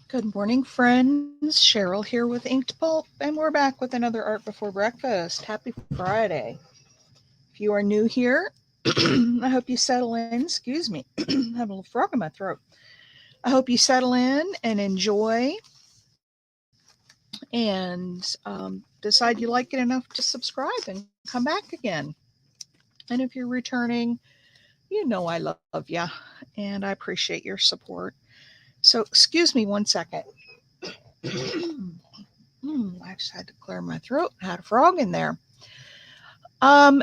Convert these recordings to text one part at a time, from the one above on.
Good morning, friends. Cheryl here with Inked Pulp, and we're back with another Art Before Breakfast. Happy Friday. If you are new here, I hope you settle in. Excuse me, I have a little frog in my throat. I hope you settle in and enjoy and decide you like it enough to subscribe and come back again. And if you're returning, you know I love you and I appreciate your support. So, excuse me one second. I just had to clear my throat. I had a frog in there.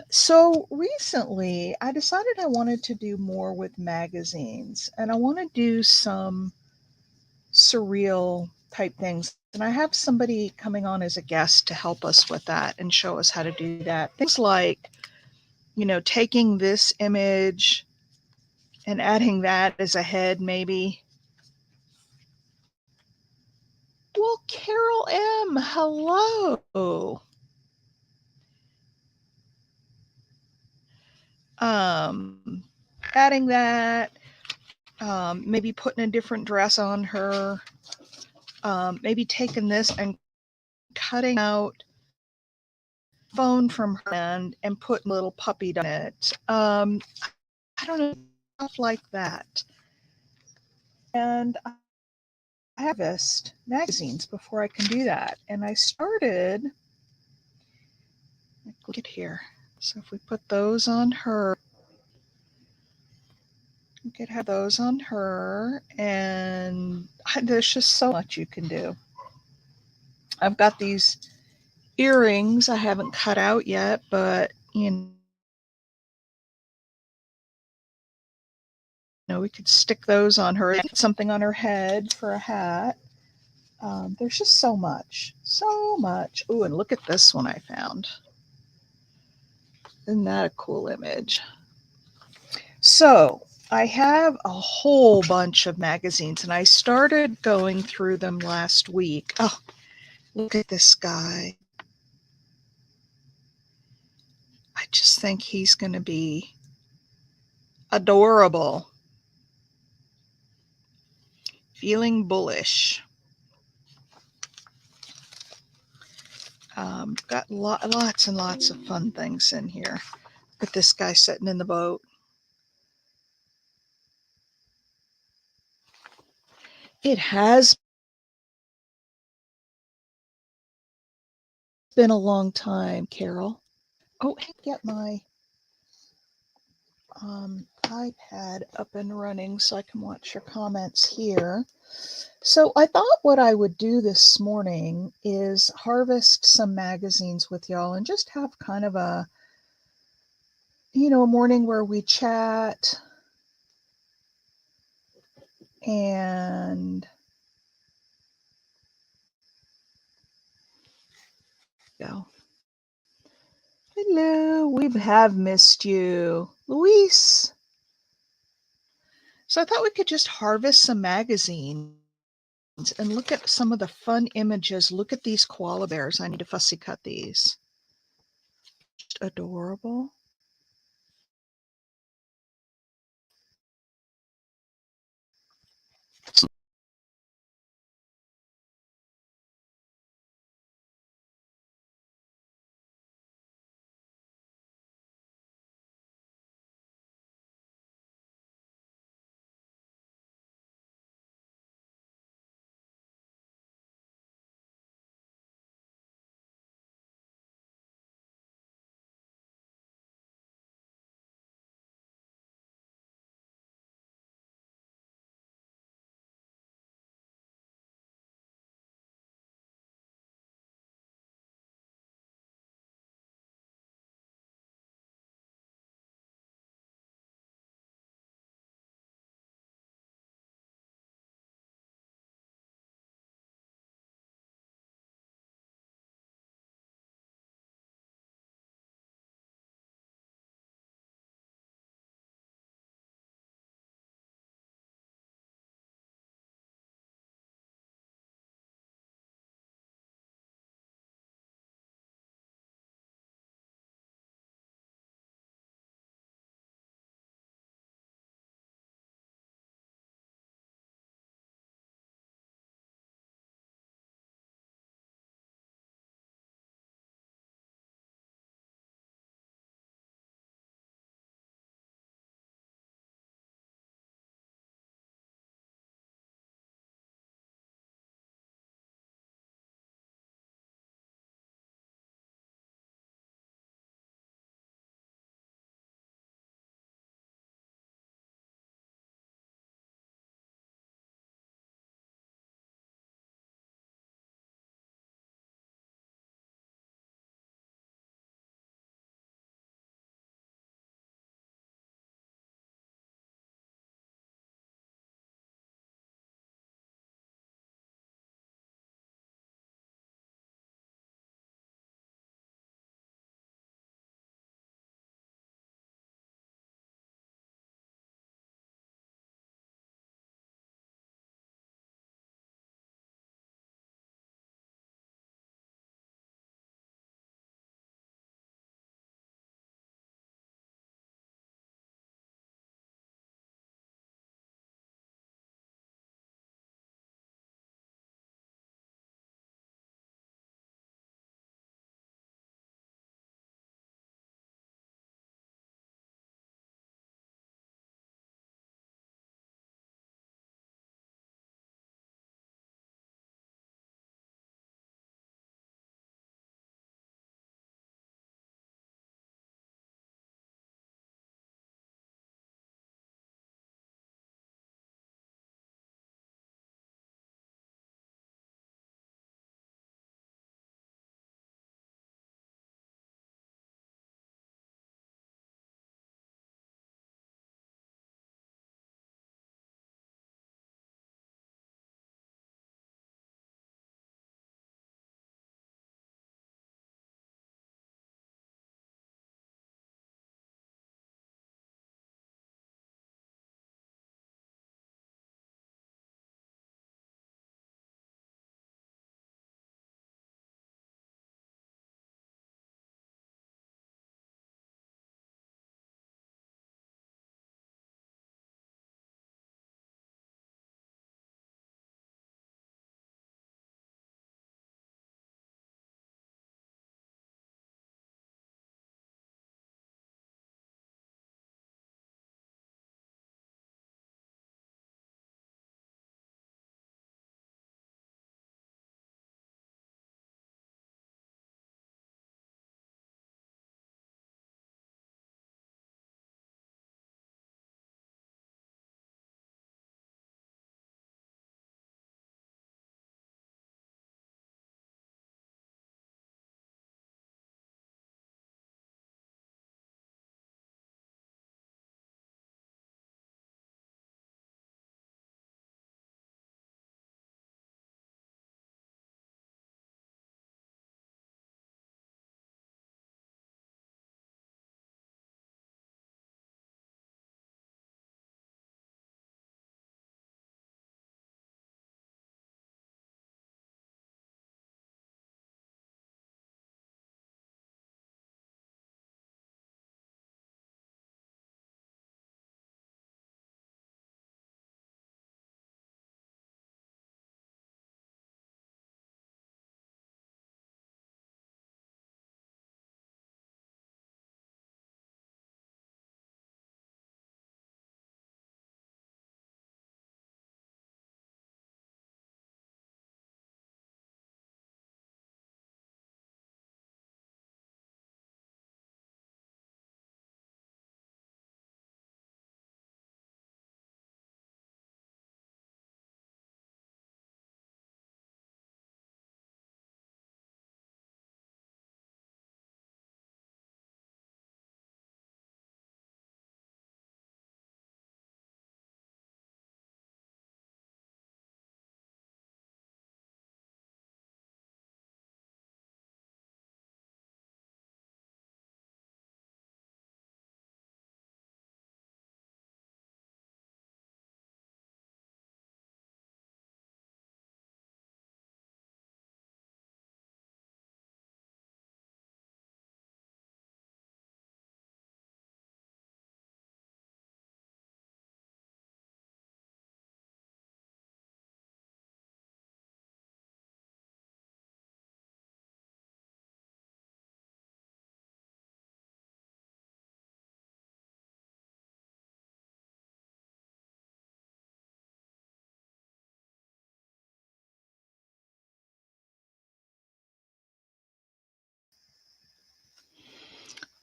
So recently I decided I wanted to do more with magazines and I want to do some surreal type things. And I have somebody coming on as a guest to help us with that and show us how to do that. Things like, taking this image and adding that as a head, maybe. Well, Carol M., hello. Adding that, maybe putting a different dress on her, maybe taking this and cutting out phone from her and putting a little puppy on it. I don't know, stuff like that. And I harvest magazines before I can do that. And I started, look at here. So if we put those on her, we could have those on her, and there's just so much you can do. I've got these earrings I haven't cut out yet, but we could stick those on her, something on her head for a hat. There's just so much, so much. Ooh, and look at this one I found. Isn't that a cool image? So I have a whole bunch of magazines, and I started going through them last week. Oh, look at this guy. I just think he's going to be adorable. Feeling bullish. Got lots and lots of fun things in here. Look at this guy sitting in the boat. It has been a long time, Carol. Oh, get my iPad up and running so I can watch your comments here. So I thought what I would do this morning is harvest some magazines with y'all and just have kind of a morning where we chat and go. Hello, we have missed you. Luis. So I thought we could just harvest some magazines and look at some of the fun images. Look at these koala bears. I need to fussy cut these. Just adorable.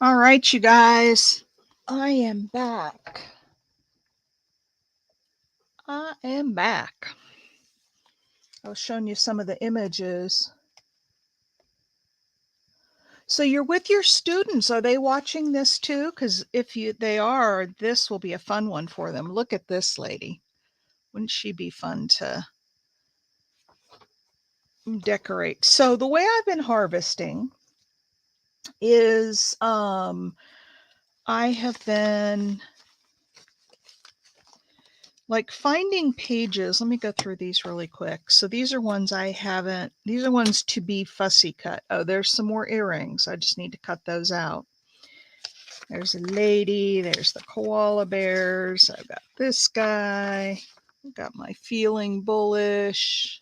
All right, you guys, I am back. I am back. I was showing you some of the images. So you're with your students. Are they watching this too? Because if they are, this will be a fun one for them. Look at this lady. Wouldn't she be fun to decorate? So the way I've been harvesting is I have been like finding pages. Let me go through these really quick. So these are ones I haven't, these are ones to be fussy cut. Oh, there's some more earrings. I just need to cut those out. There's a lady, there's the koala bears. I've got this guy. I've got my feeling bullish.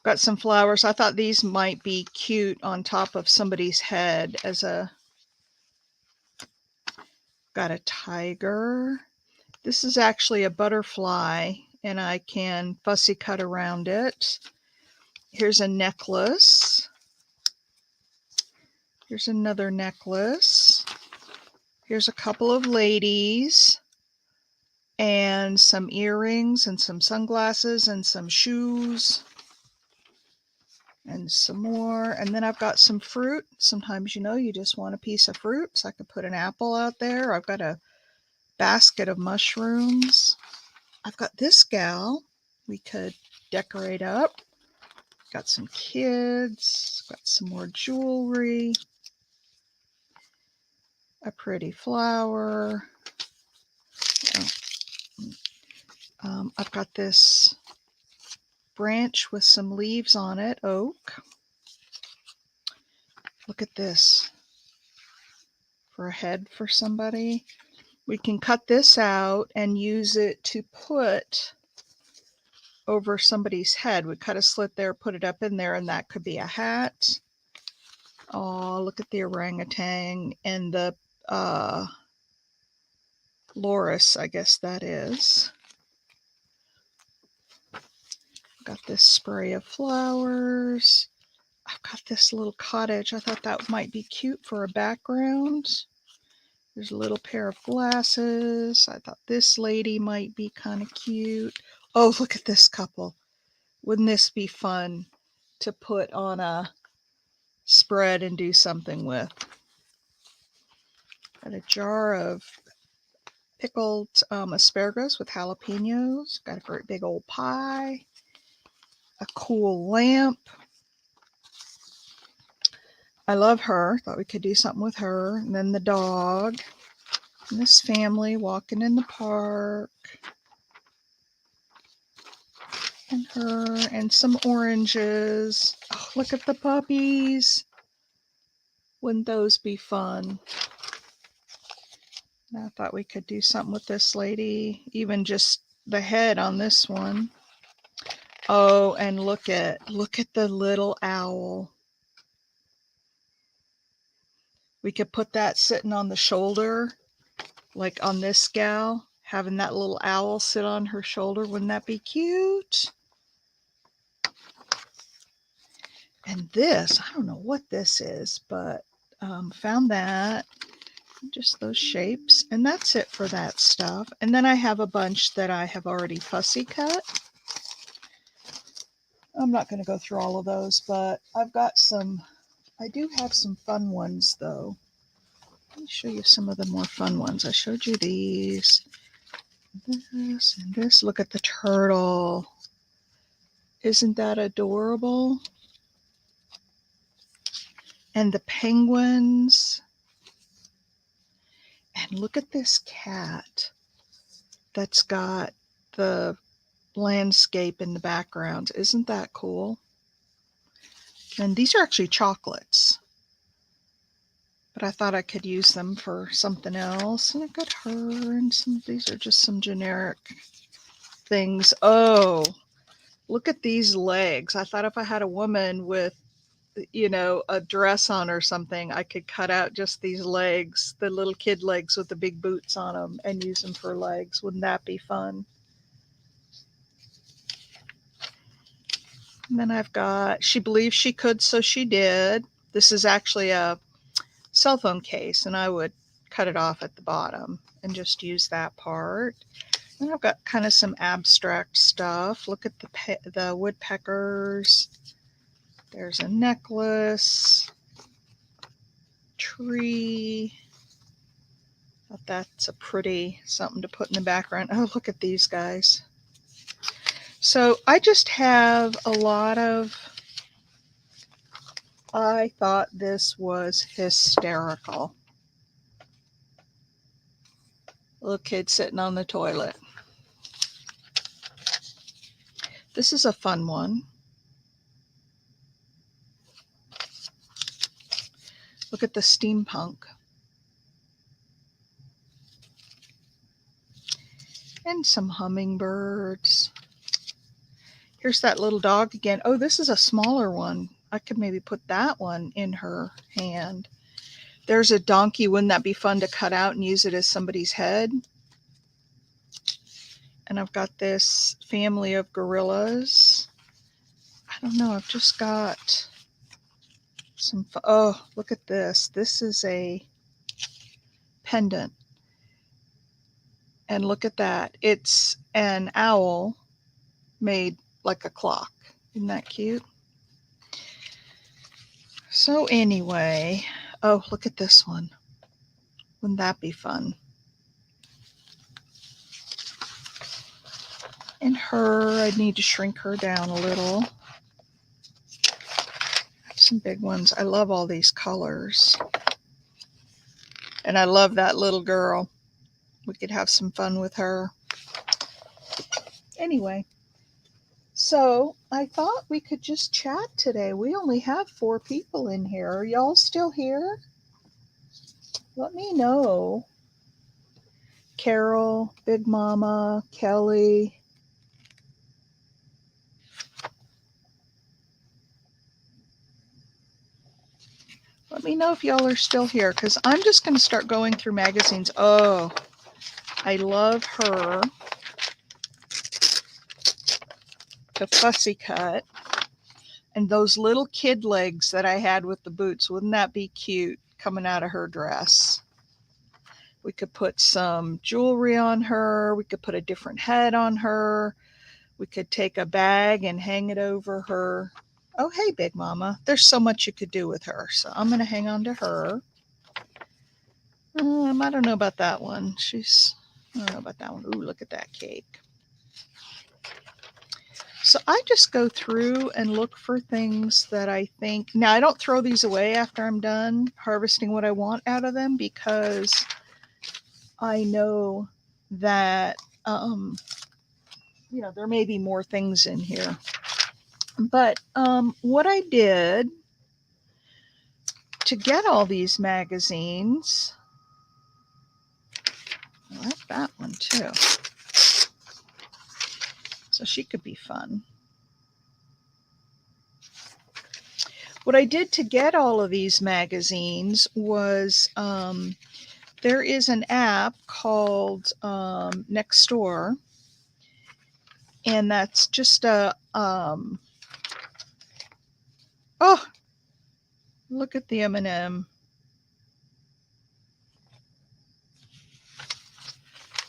Got some flowers. I thought these might be cute on top of somebody's head as a, got a tiger. This is actually a butterfly and I can fussy cut around it. Here's a necklace. Here's another necklace. Here's a couple of ladies and some earrings and some sunglasses and some shoes and some more. And then I've got some fruit. Sometimes, you know, you just want a piece of fruit. So I could put an apple out there. I've got a basket of mushrooms. I've got this gal we could decorate up. Got some kids, got some more jewelry, a pretty flower. I've got this branch with some leaves on it, oak. Look at this for a head for somebody. We can cut this out and use it to put over somebody's head. We cut a slit there, put it up in there, and that could be a hat. Oh, look at the orangutan and the loris, I guess that is. Got this spray of flowers. I've got this little cottage. I thought that might be cute for a background. There's a little pair of glasses. I thought this lady might be kind of cute. Oh, look at this couple. Wouldn't this be fun to put on a spread and do something with? Got a jar of pickled asparagus with jalapenos. Got a great big old pie. A cool lamp. I love her. Thought we could do something with her. And then the dog. And this family walking in the park. And her. And some oranges. Oh, look at the puppies. Wouldn't those be fun? I thought we could do something with this lady. Even just the head on this one. Oh, and look at the little owl. We could put that sitting on the shoulder, like on this gal, having that little owl sit on her shoulder. Wouldn't that be cute? And this, I don't know what this is, but found that. Just those shapes. And that's it for that stuff. And then I have a bunch that I have already fussy cut. I'm not going to go through all of those, but I've got some, I do have some fun ones though. Let me show you some of the more fun ones. I showed you these, this and this. Look at the turtle. Isn't that adorable? And the penguins. And look at this cat that's got the landscape in the background. Isn't that cool? And these are actually chocolates. But I thought I could use them for something else. And I got her and some, these are just some generic things. Oh, look at these legs. I thought if I had a woman with, you know, a dress on or something, I could cut out just these legs, the little kid legs with the big boots on them and use them for legs. Wouldn't that be fun? And then I've got, she believes she could, so she did. This is actually a cell phone case, and I would cut it off at the bottom and just use that part. And I've got kind of some abstract stuff. Look at the woodpeckers. There's a necklace, tree. Thought that's a pretty something to put in the background. Oh, look at these guys. So I just have a lot of, I thought this was hysterical. Little kid sitting on the toilet. This is a fun one. Look at the steampunk. And some hummingbirds. Here's that little dog again. Oh, this is a smaller one. I could maybe put that one in her hand. There's a donkey. Wouldn't that be fun to cut out and use it as somebody's head? And I've got this family of gorillas. I don't know. I've just got some. Oh, look at this. This is a pendant. And look at that. It's an owl made like a clock. Isn't that cute? So anyway, oh, look at this one. Wouldn't that be fun? And her, I need to shrink her down a little. Some big ones. I love all these colors. And I love that little girl. We could have some fun with her. Anyway, so I thought we could just chat today. We only have 4 people in here. Are y'all still here? Let me know. Carol, Big Mama, Kelly. Let me know if y'all are still here, because I'm just going to start going through magazines. Oh, I love her. The Fussy Cut. And those little kid legs that I had with the boots. Wouldn't that be cute coming out of her dress? We could put some jewelry on her. We could put a different head on her. We could take a bag and hang it over her. Oh, hey, Big Mama. There's so much you could do with her. So I'm going to hang on to her. I don't know about that one. I don't know about that one. Ooh, look at that cake. So I just go through and look for things that I think. Now, I don't throw these away after I'm done harvesting what I want out of them, because I know that, there may be more things in here. But what I did to get all these magazines, I like that one too. So she could be fun. What I did to get all of these magazines was there is an app called Nextdoor, and that's just a oh, look at the M&M.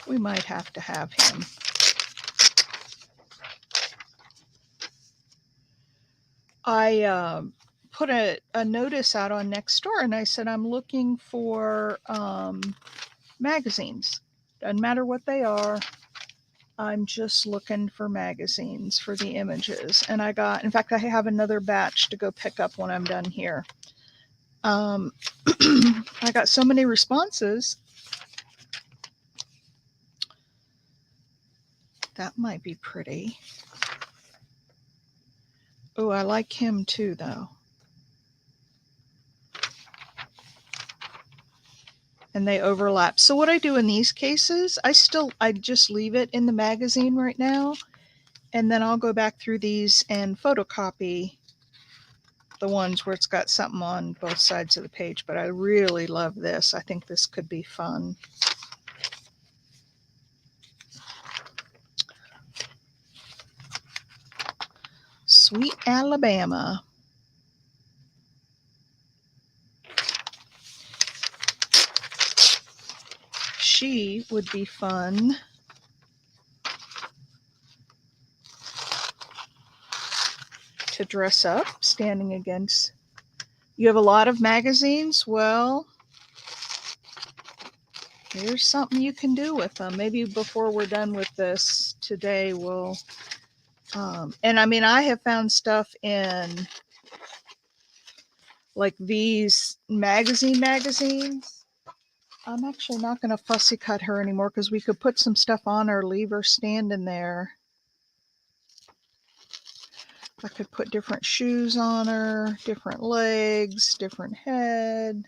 We might have to have him. I put a notice out on Nextdoor, and I said, I'm looking for magazines. Doesn't matter what they are. I'm just looking for magazines for the images. And in fact, I have another batch to go pick up when I'm done here. I got so many responses. That might be pretty. Oh, I like him too, though. And they overlap. So what I do in these cases, I just leave it in the magazine right now, and then I'll go back through these and photocopy the ones where it's got something on both sides of the page. But I really love this. I think this could be fun. Sweet Alabama. She would be fun to dress up, standing against. You have a lot of magazines? Well, here's something you can do with them. Maybe before we're done with this today, we'll... and I mean, I have found stuff in like these magazines. I'm actually not going to fussy cut her anymore because we could put some stuff on her, leave her standing there. I could put different shoes on her, different legs, different head.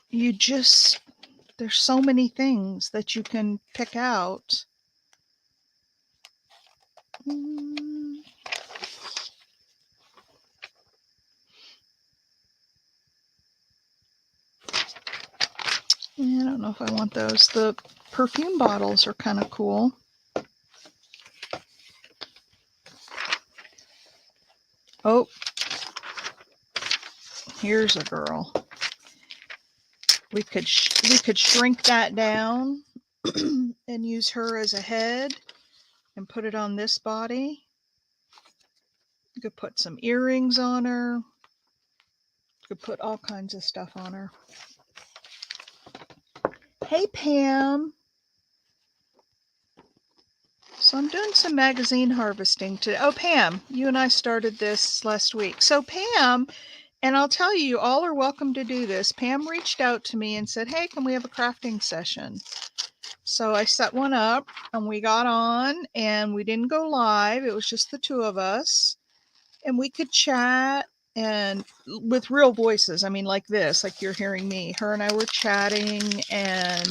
You just, there's so many things that you can pick out. I don't know if I want those. The perfume bottles are kind of cool. Oh, here's a girl. We could shrink that down and use her as a head and put it on this body. You could put some earrings on her. You could put all kinds of stuff on her. Hey, Pam. So I'm doing some magazine harvesting today. Oh, Pam, you and I started this last week. So Pam, and I'll tell you, you all are welcome to do this. Pam reached out to me and said, hey, can we have a crafting session? So I set one up and we got on and we didn't go live. It was just the two of us and we could chat and with real voices. I mean, like this, like you're hearing me. Her and I were chatting and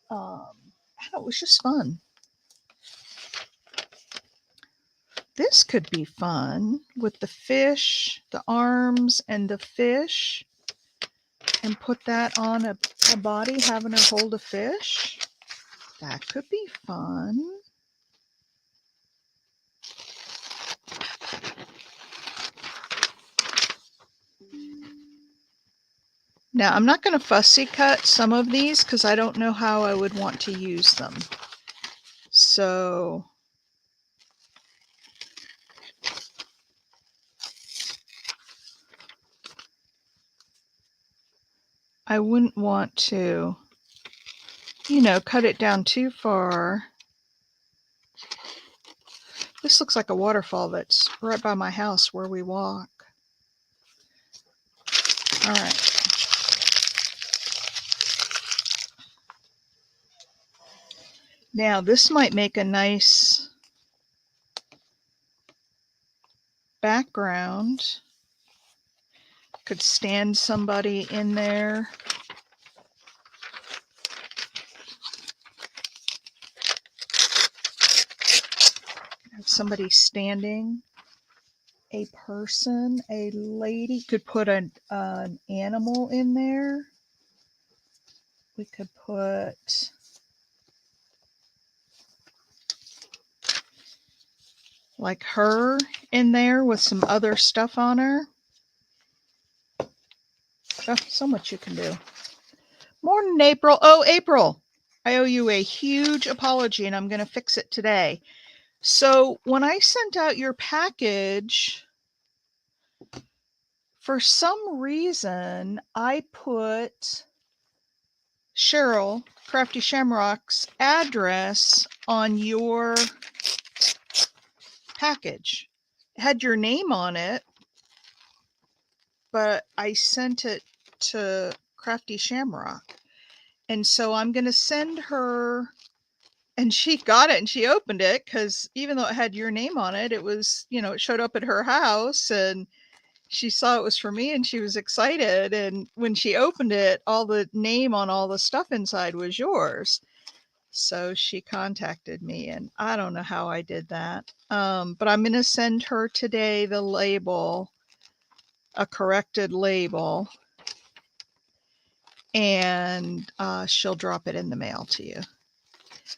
it was just fun. This could be fun with the fish, the arms and the fish, and put that on a body, having her hold a fish. That could be fun. Now, I'm not going to fussy cut some of these because I don't know how I would want to use them. So I wouldn't want to, cut it down too far. This looks like a waterfall that's right by my house where we walk. All right. Now, this might make a nice background. Could stand somebody in there. Have somebody standing. A person, a lady. Could put an animal in there. We could put like her in there with some other stuff on her. Oh, so much you can do. Morning, April. Oh, April, I owe you a huge apology and I'm going to fix it today. So when I sent out your package, for some reason, I put Cheryl, Crafty Shamrock's address on your package. It had your name on it, but I sent it to Crafty Shamrock. And so I'm going to send her, and she got it and she opened it because even though it had your name on it, it was, it showed up at her house and she saw it was for me and she was excited. And when she opened it, all the name on all the stuff inside was yours. So she contacted me and I don't know how I did that. But I'm going to send her today the label, a corrected label. and she'll drop it in the mail to you.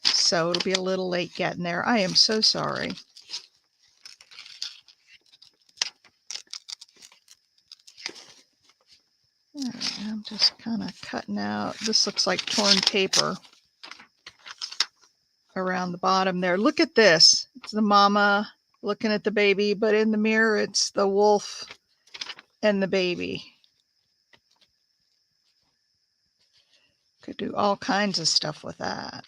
So it'll be a little late getting there. I am so sorry. All right, I'm just kind of cutting out. This looks like torn paper around the bottom there. Look at this. It's the mama looking at the baby, but in the mirror it's the wolf and the baby. Could do all kinds of stuff with that.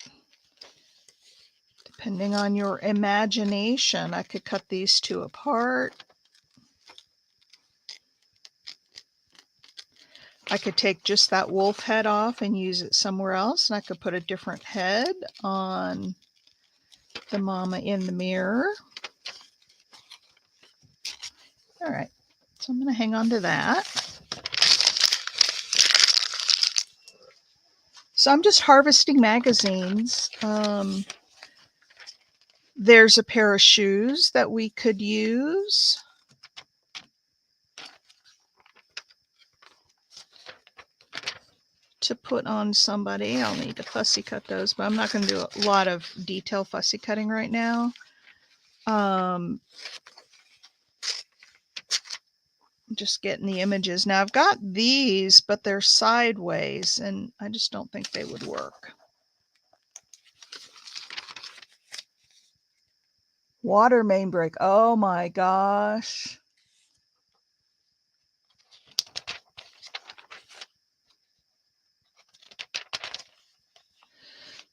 Depending on your imagination, I could cut these two apart. I could take just that wolf head off and use it somewhere else, and I could put a different head on the mama in the mirror. All right, so I'm going to hang on to that. So I'm just harvesting magazines. There's a pair of shoes that we could use. To put on somebody. I'll need to fussy cut those, but I'm not going to do a lot of detail fussy cutting right now. Just getting the images. Now I've got these, but they're sideways, and I just don't think they would work. Water main break. Oh my gosh.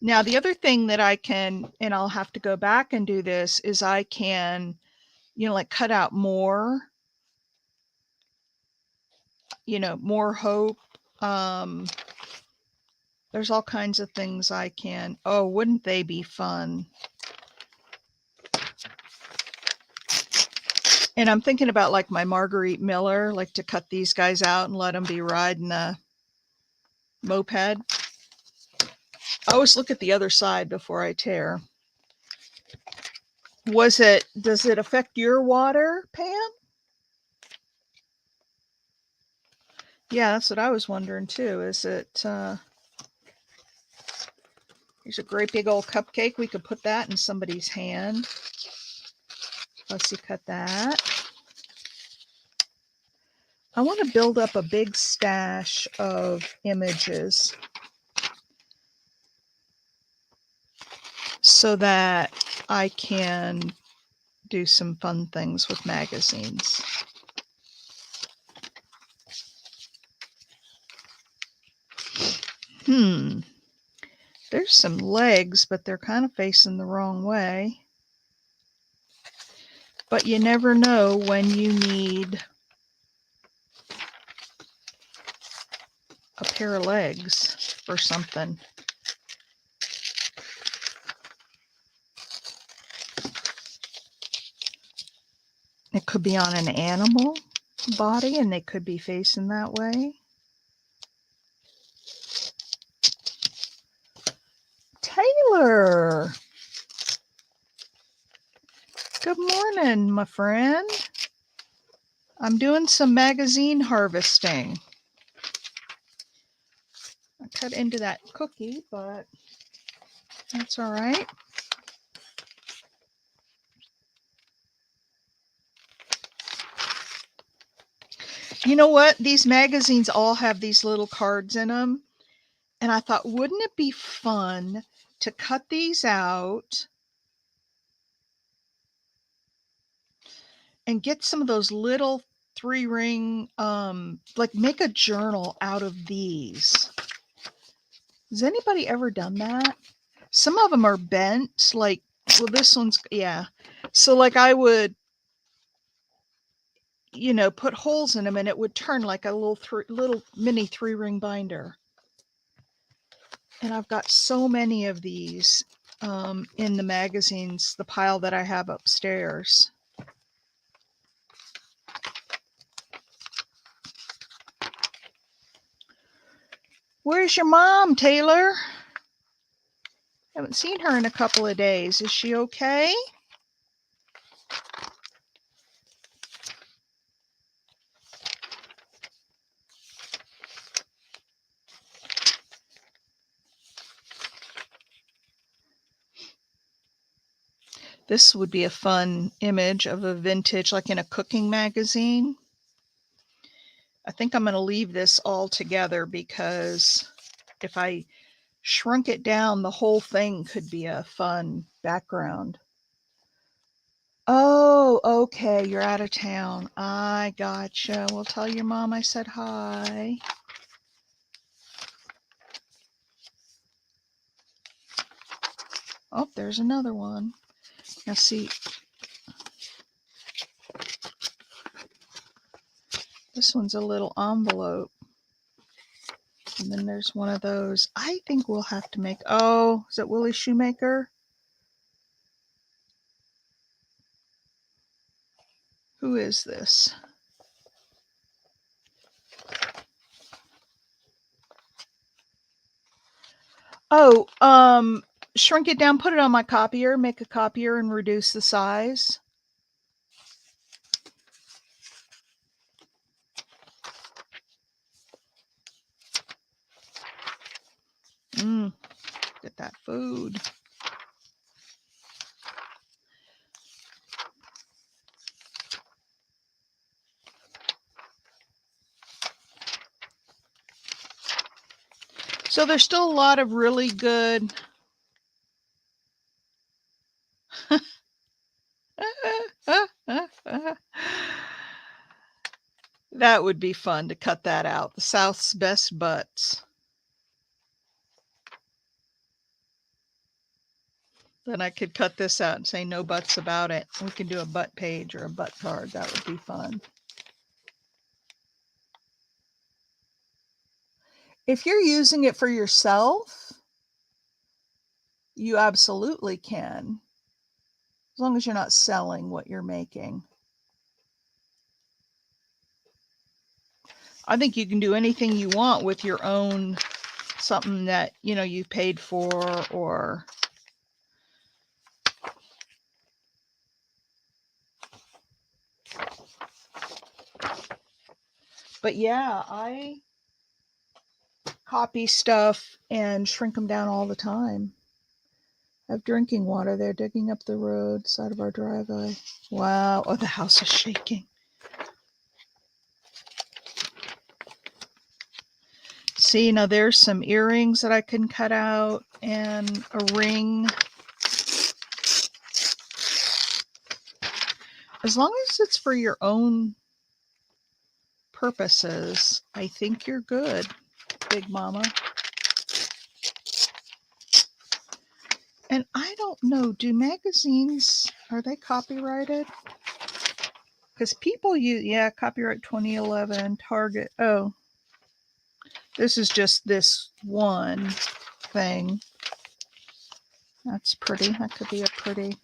Now, the other thing that I can, and I'll have to go back and do this, is I can, like cut out more, more hope. There's all kinds of things I can. Oh, wouldn't they be fun? And I'm thinking about like my Marguerite Miller, like to cut these guys out and let them be riding the moped. I always look at the other side before I tear. Does it affect your water, Pam? Yeah, that's what I was wondering too. Is it, here's a great big old cupcake. We could put that in somebody's hand. Let's see, cut that. I want to build up a big stash of images so that I can do some fun things with magazines. There's some legs, but they're kind of facing the wrong way. But you never know when you need a pair of legs for something. It could be on an animal body and they could be facing that way. Taylor! Good morning, my friend. I'm doing some magazine harvesting. I cut into that cookie, but that's all right. You know what? These magazines all have these little cards in them. And I thought, wouldn't it be fun to cut these out and get some of those little 3-ring, like make a journal out of these. Has anybody ever done that? Some of them are bent, like, well, this one's, yeah. So like I would, put holes in them and it would turn like a little mini 3-ring binder. And I've got so many of these in the magazines, the pile that I have upstairs. Where's your mom, Taylor? Haven't seen her in a couple of days. Is she okay? This would be a fun image of a vintage, like in a cooking magazine. I think I'm going to leave this all together because if I shrunk it down, the whole thing could be a fun background. Oh, okay, you're out of town. I gotcha. Well, tell your mom I said hi. Oh, there's another one. Now see, this one's a little envelope. And then there's one of those. I think we'll have to make, oh, is it Willie Shoemaker? Who is this? Oh, shrink it down, put it on my copier, make a copier and reduce the size. Get that food. So there's still a lot of really good that would be fun to cut that out. The South's best butts. Then I could cut this out and say no buts about it. We can do a butt page or a butt card. That would be fun. If you're using it for yourself, you absolutely can. As long as you're not selling what you're making. I think you can do anything you want with your own, something that, you know, you paid for or... But yeah, I copy stuff and shrink them down all the time. I have drinking water there digging up the road side of our driveway. Wow. Oh, the house is shaking. See, now there's some earrings that I can cut out and a ring. As long as it's for your own purposes, I think you're good, Big Mama. And I don't know, do magazines, are they copyrighted? Because people use, yeah, copyright 2011, Target. Oh, this is just this one thing. That's pretty. That could be a pretty.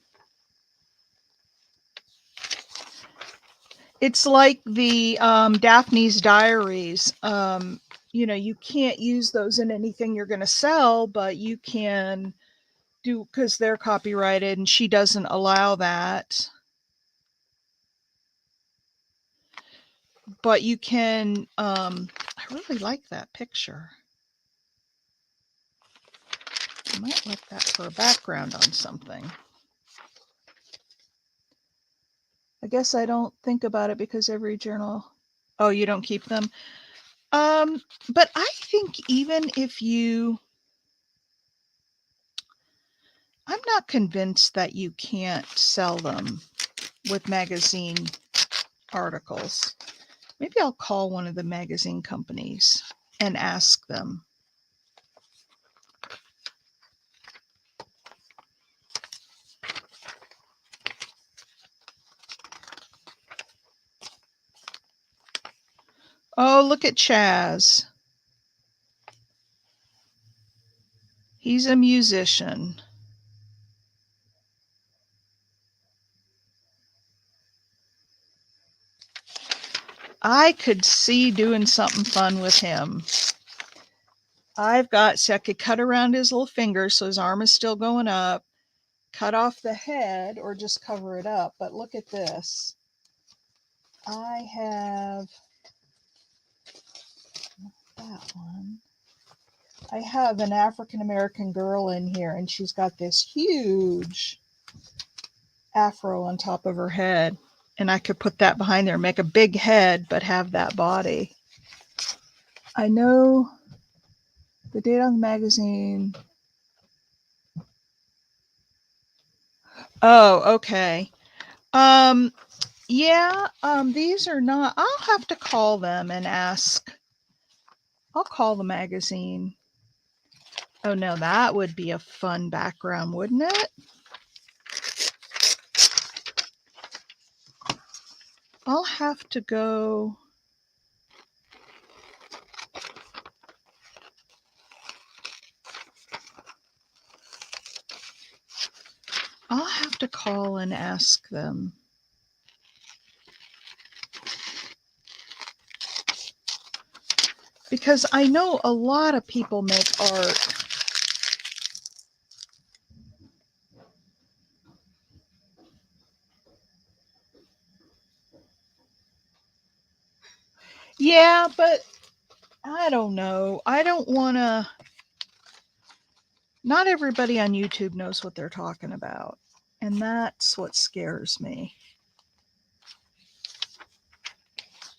It's like the Daphne's Diaries. You know, you can't use those in anything you're going to sell, but you can do, because they're copyrighted and she doesn't allow that. But you can, I really like that picture. I might like that for a background on something. I guess I don't think about it because every journal, oh, you don't keep them? But I think even if you, I'm not convinced that you can't sell them with magazine articles. Maybe I'll call one of the magazine companies and ask them. Oh, look at Chaz. He's a musician. I could see doing something fun with him. I've got, so I could cut around his little finger so his arm is still going up, cut off the head or just cover it up. But look at this. I have that one. I have an African American girl in here and she's got this huge afro on top of her head. And I could put that behind there, make a big head, but have that body. I know the date on the magazine. Oh, okay. Yeah, these are not, I'll have to call them and ask. I'll call the magazine. Oh no, that would be a fun background, wouldn't it? I'll have to go. I'll have to call and ask them. Because I know a lot of people make art. Yeah, but I don't know. I don't want to. Not everybody on YouTube knows what they're talking about. And that's what scares me.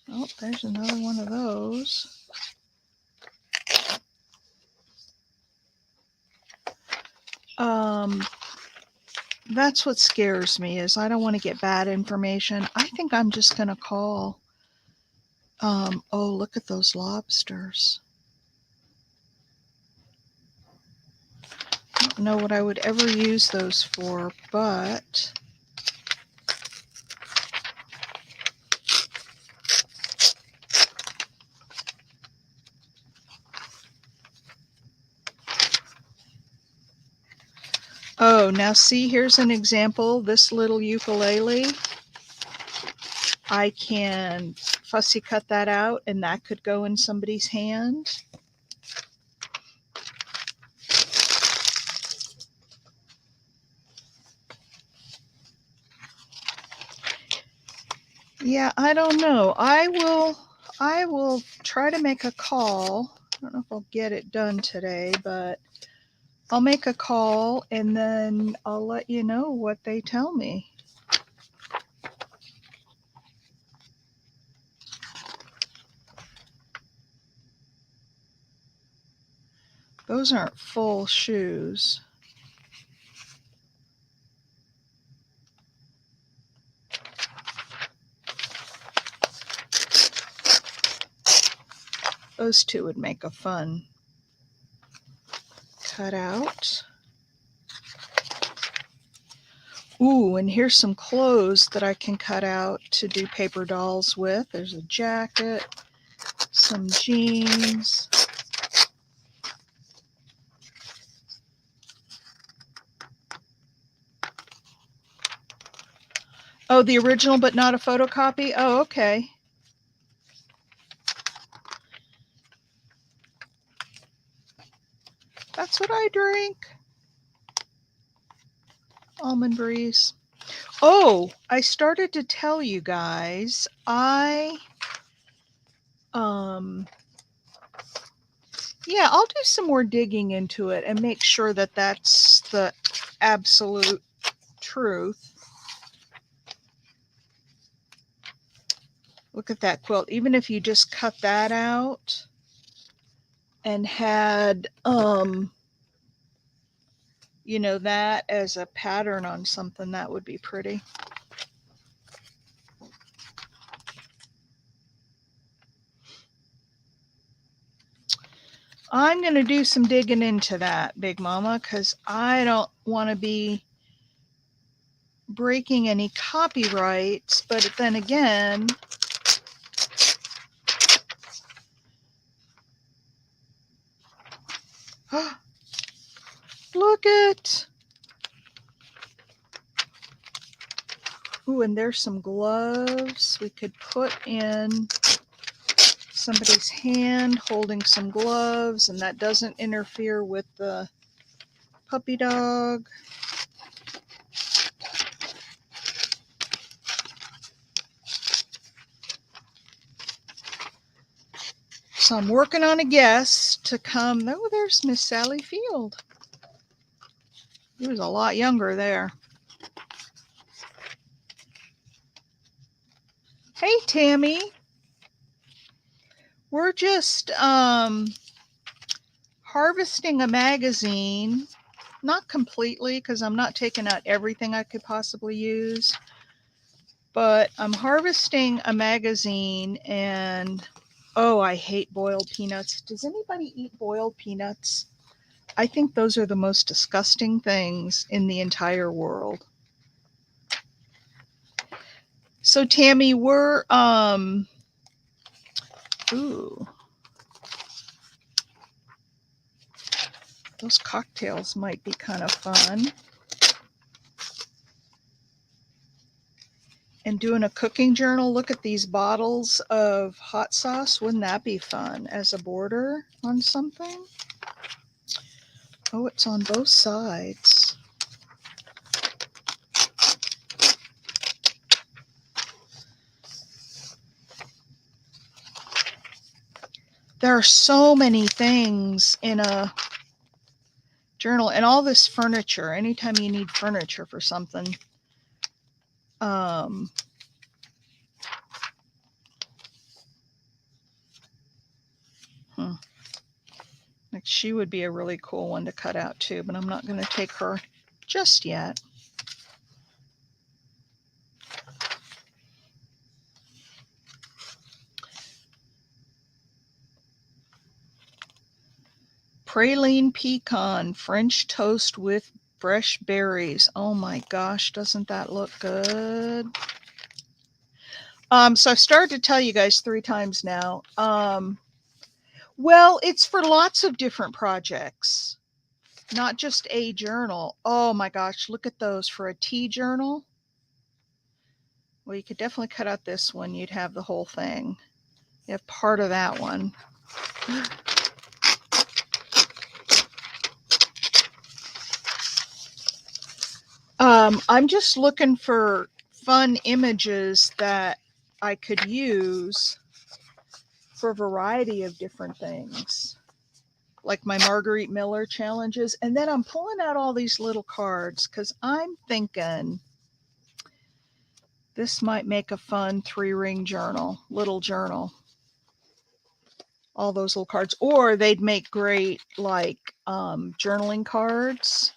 Oh, there's another one of those. That's what scares me, is I don't want to get bad information. I think I'm just going to call. Oh, look at those lobsters. I don't know what I would ever use those for, but oh, now see, here's an example. This little ukulele, I can fussy cut that out and that could go in somebody's hand. Yeah, I don't know. I will try to make a call. I don't know if I'll get it done today, but I'll make a call and then I'll let you know what they tell me. Those aren't full shoes. Those two would make a fun cutout. Ooh, and here's some clothes that I can cut out to do paper dolls with. There's a jacket, some jeans. Oh, the original but not a photocopy? Oh, okay. That's what I drink. Almond breeze. Oh, I started to tell you guys, yeah, I'll do some more digging into it and make sure that that's the absolute truth. Look at that quilt. Even if you just cut that out and had, you know, that as a pattern on something, that would be pretty. I'm going to do some digging into that, Big Mama, because I don't want to be breaking any copyrights, but then again, look at, ooh, and there's some gloves we could put in somebody's hand holding some gloves, and that doesn't interfere with the puppy dog. So I'm working on a guest to come. Oh, there's Miss Sally Field. He was a lot younger there. Tammy, we're just harvesting a magazine. Not completely, because I'm not taking out everything I could possibly use. But I'm harvesting a magazine, and oh, I hate boiled peanuts. Does anybody eat boiled peanuts? I think those are the most disgusting things in the entire world. So Tammy, we're ooh, those cocktails might be kind of fun. And doing a cooking journal. Look at these bottles of hot sauce. Wouldn't that be fun as a border on something? Oh, it's on both sides. There are so many things in a journal, and all this furniture. Anytime you need furniture for something, like she would be a really cool one to cut out too, but I'm not going to take her just yet. Praline pecan, French toast with fresh berries. Oh my gosh, doesn't that look good? So I've started to tell you guys 3 times now. Well, it's for lots of different projects, not just a journal. Oh my gosh, look at those for a tea journal. Well, you could definitely cut out this one. You'd have the whole thing. You have part of that one. I'm just looking for fun images that I could use for a variety of different things, like my Marguerite Miller challenges. And then I'm pulling out all these little cards because I'm thinking this might make a fun 3-ring journal, little journal. All those little cards, or they'd make great like journaling cards.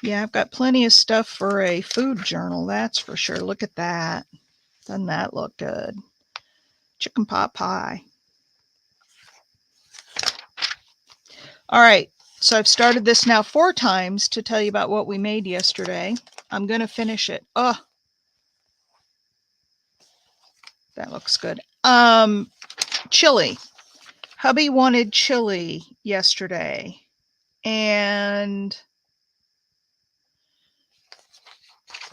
Yeah, I've got plenty of stuff for a food journal, that's for sure. Look at that. Doesn't that look good? Chicken pot pie. All right, so I've started this now 4 times to tell you about what we made yesterday. I'm going to finish it. Oh, that looks good. Chili. Hubby wanted chili yesterday, and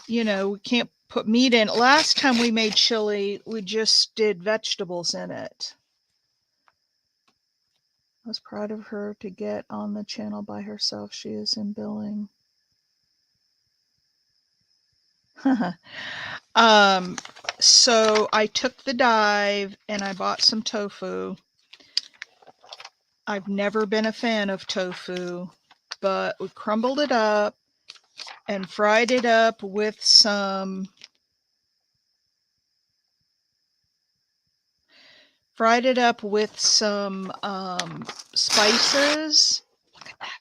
you know, we can't put meat in. Last time we made chili, we just did vegetables in it. I was proud of her to get on the channel by herself. She is in billing. So I took the dive and I bought some tofu. I've never been a fan of tofu, but we crumbled it up and fried it up with some spices. Look at that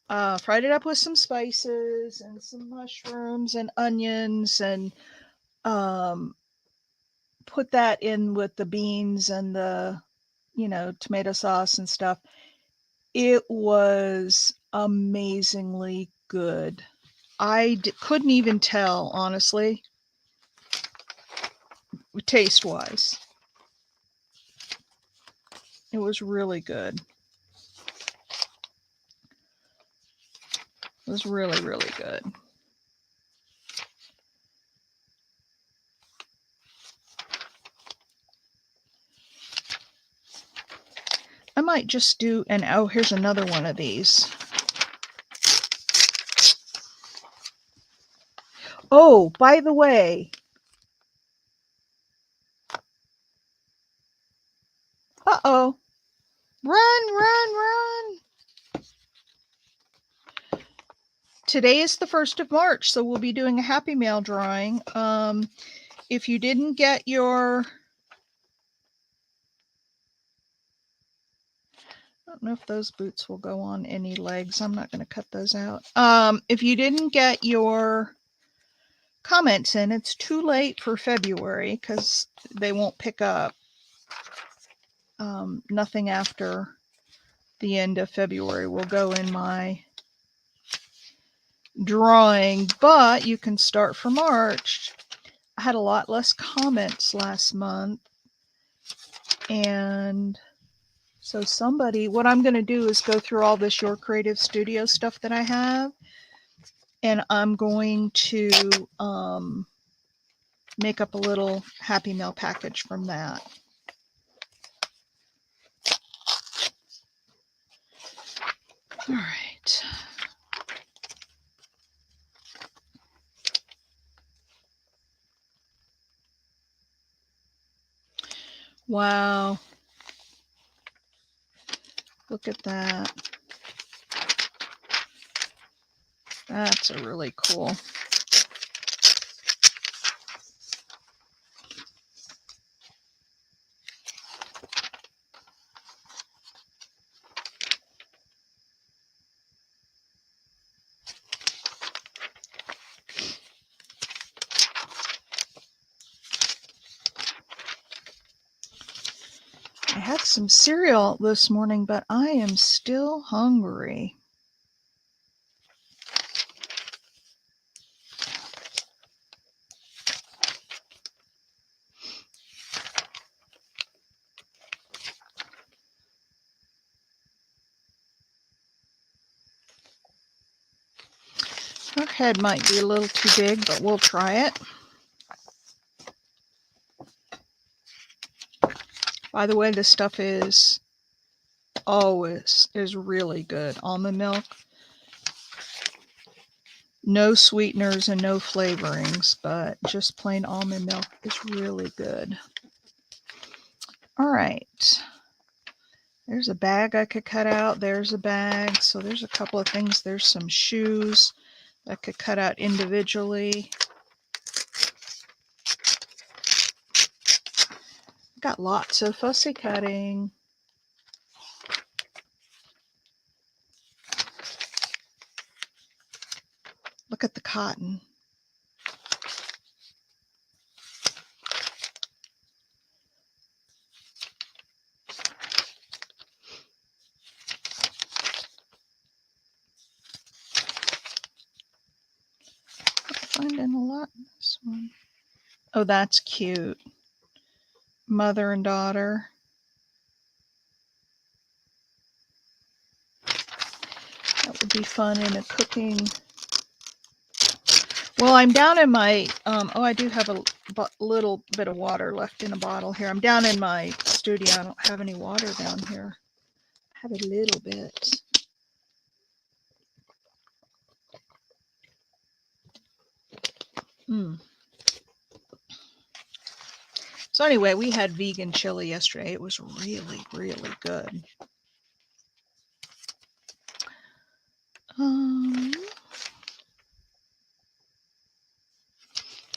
cup. Fried it up with some spices and some mushrooms and onions, and put that in with the beans and the, tomato sauce and stuff. It was amazingly good. Couldn't even tell, honestly, taste wise. It was really good. It was really, really good. I might just do, and oh, here's another one of these. Oh, by the way, uh-oh, run, run, run. today is the 1st of March, so we'll be doing a Happy Mail drawing. If you didn't get your... I don't know if those boots will go on any legs. I'm not going to cut those out. If you didn't get your comments in, it's too late for February because they won't pick up. Nothing after the end of February will go in my drawing, but you can start for March. I had a lot less comments last month, and so what I'm going to do is go through all this Your Creative Studio stuff that I have, and I'm going to make up a little Happy Mail package from that. All right. Wow. Look at that. That's a really cool. I had some cereal this morning, but I am still hungry. Her head might be a little too big, but we'll try it. By the way, this stuff is really good. Almond milk. No sweeteners and no flavorings, but just plain almond milk is really good. All right. There's a bag I could cut out. There's a bag. So there's a couple of things. There's some shoes I could cut out individually. Got lots of fussy cutting. Look at the cotton. Finding a lot in this one. Oh, that's cute. Mother and daughter. That would be fun in a cooking. Well, I'm down in my, I do have a little bit of water left in a bottle here. I'm down in my studio. I don't have any water down here. I have a little bit. So anyway, we had vegan chili yesterday. It was really, really good. Oh,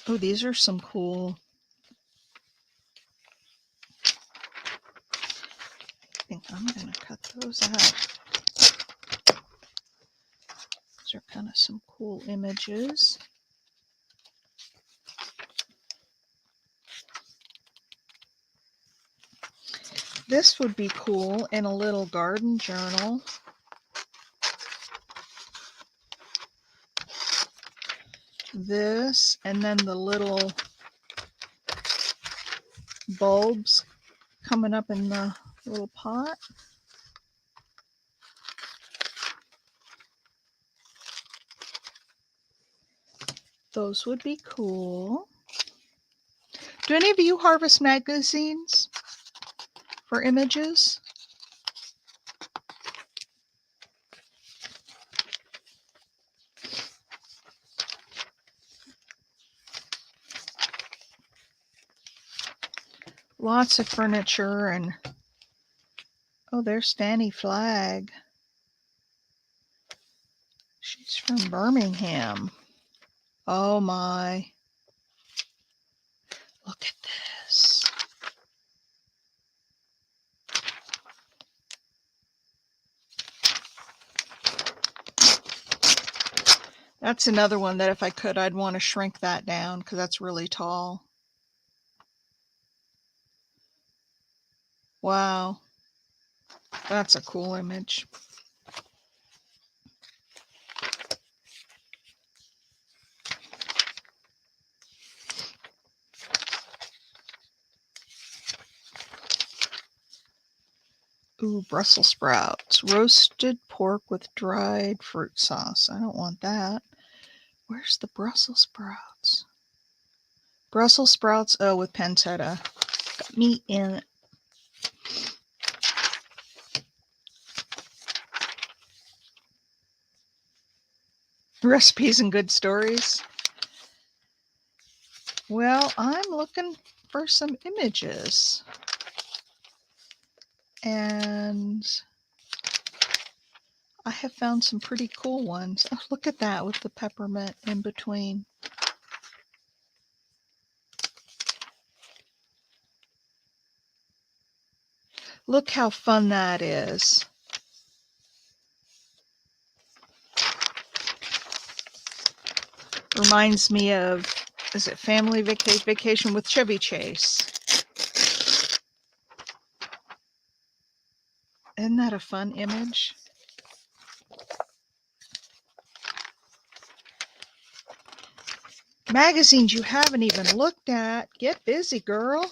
these are some cool. I think I'm going to cut those out. Those are kind of some cool images. This would be cool in a little garden journal. This, and then the little bulbs coming up in the little pot. Those would be cool. Do any of you harvest magazines for images? Lots of furniture and, oh, there's Fanny Flagg. She's From Birmingham. Oh my. Look at this. That's another one that if I could, I'd want to shrink that down because that's really tall. Wow. That's a cool image. Ooh, Brussels sprouts. Roasted pork with dried fruit sauce. I don't want that. Where's the Brussels sprouts? Brussels sprouts, oh, with pancetta. Got meat in it. Recipes and good stories. Well, I'm looking for some images. And I have found some pretty cool ones. Oh, look at that with the peppermint in between. Look how fun that is. Reminds me of, is it Family Vacation with Chevy Chase? Isn't that a fun image? Magazines you haven't even looked at. Get busy, girl.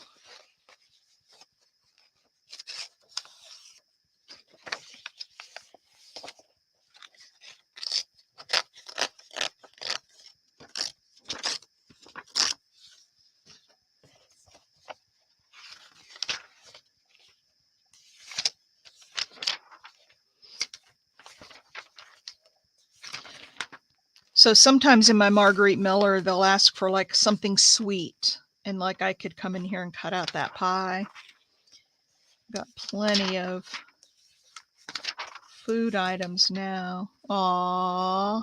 So sometimes in my Marguerite Miller, they'll ask for like something sweet. And like I could come in here and cut out that pie. Got plenty of food items now. Aww.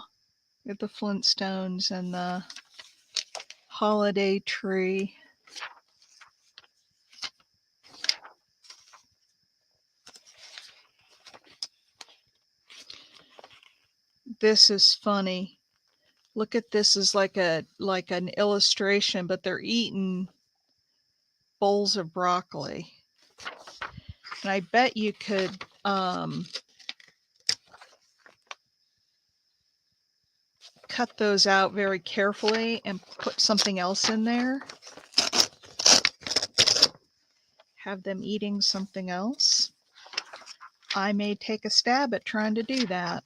Get the Flintstones and the holiday tree. This is funny. Look at this as like an illustration, but they're eating bowls of broccoli. And I bet you could cut those out very carefully and put something else in there. Have them eating something else. I may take a stab at trying to do that.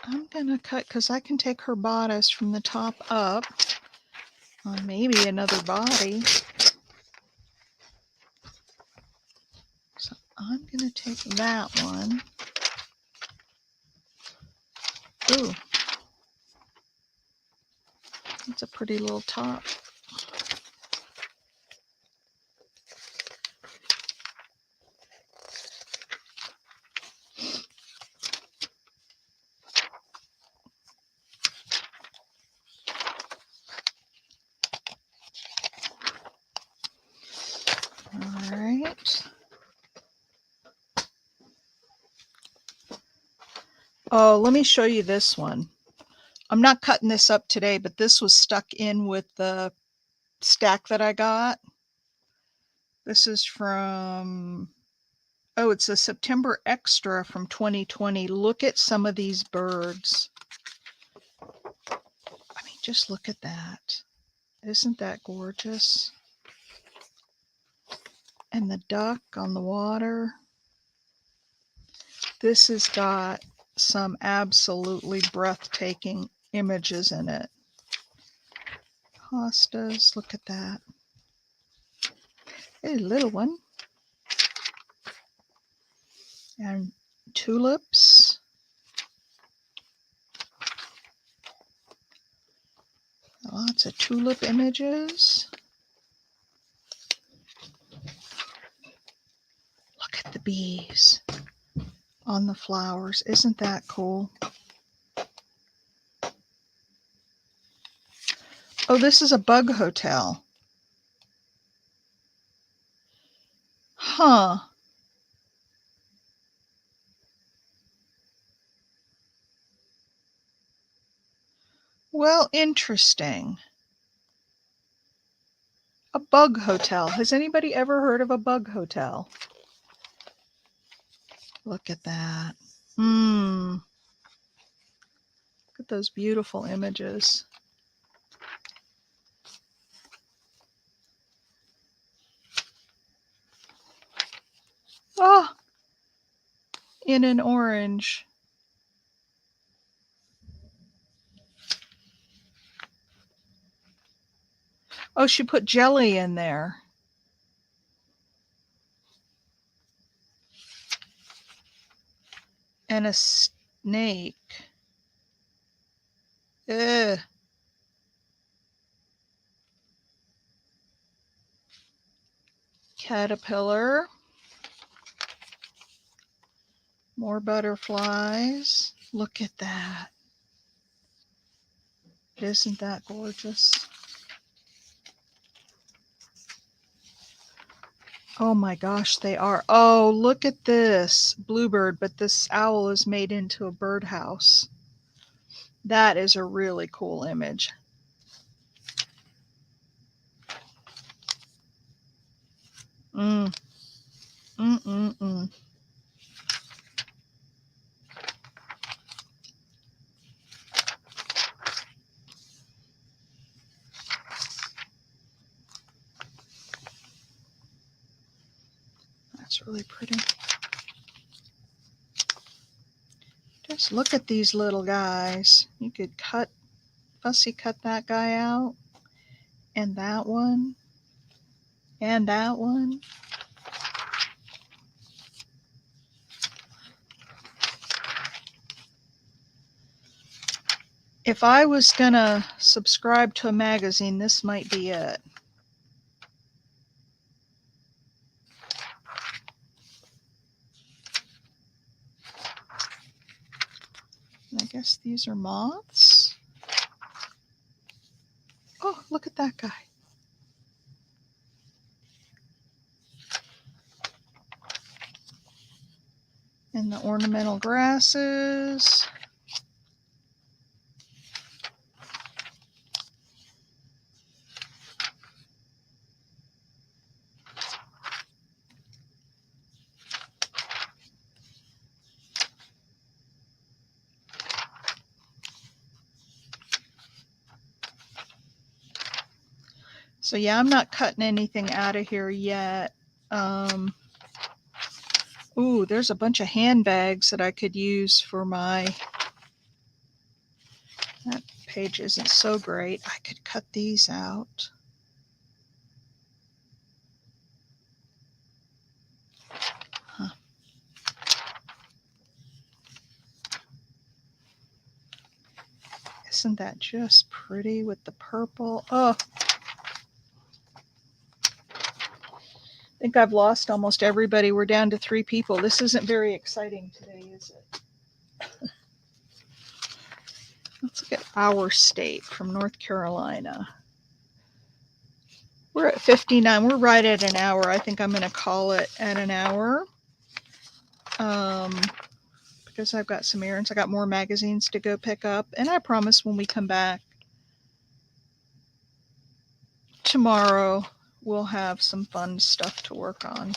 I'm gonna cut, because I can take her bodice from the top up on maybe another body. So I'm gonna take that one. Ooh, that's a pretty little top. All right. Oh, let me show you this one. I'm not cutting this up today, but this was stuck in with the stack that I got. This is from, oh, it's a September extra from 2020. Look at some of these birds. I mean, just look at that. Isn't that gorgeous? And the duck on the water. This has got some absolutely breathtaking images in it. Hostas, look at that. A little one. And tulips. Lots of tulip images. Look at the bees on the flowers. Isn't that cool? Oh, this is a bug hotel. Huh. Well, interesting. A bug hotel. Has anybody ever heard of a bug hotel? Look at that. Look at those beautiful images. Oh, in an orange. Oh, she put jelly in there. And a snake. Ugh. Caterpillar. More butterflies. Look at that. Isn't that gorgeous? Oh my gosh, they are. Oh, look at this bluebird, but this owl is made into a birdhouse. That is a really cool image. Mm. Mm-mm-mm. That's really pretty. Just look at these little guys. You could fussy cut that guy out, and that one, and that one. If I was gonna subscribe to a magazine, this might be it. I guess these are moths. Oh, look at that guy. And the ornamental grasses. So yeah, I'm not cutting anything out of here yet. Ooh, there's a bunch of handbags that I could use for my... That page isn't so great. I could cut these out. Huh. Isn't that just pretty with the purple? Oh, I think I've lost almost everybody. We're down to 3 people. This isn't very exciting today, is it? Let's look at our state from North Carolina. We're at 59. We're right at an hour. I think I'm going to call it at an hour. Because I've got some errands. I got more magazines to go pick up. And I promise when we come back tomorrow, we'll have some fun stuff to work on.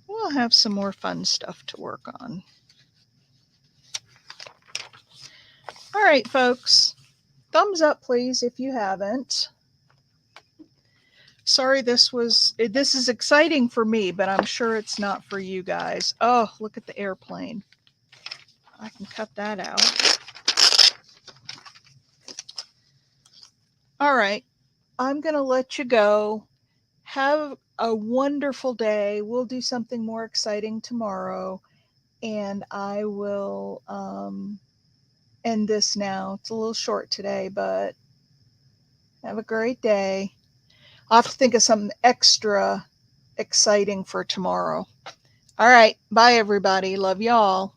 We'll have some more fun stuff to work on. All right, folks. Thumbs up, please, if you haven't. Sorry, this is exciting for me, but I'm sure it's not for you guys. Oh, look at the airplane. I can cut that out. All right. I'm going to let you go. Have a wonderful day. We'll do something more exciting tomorrow. And I will end this now. It's a little short today, but have a great day. I'll have to think of something extra exciting for tomorrow. All right. Bye, everybody. Love y'all.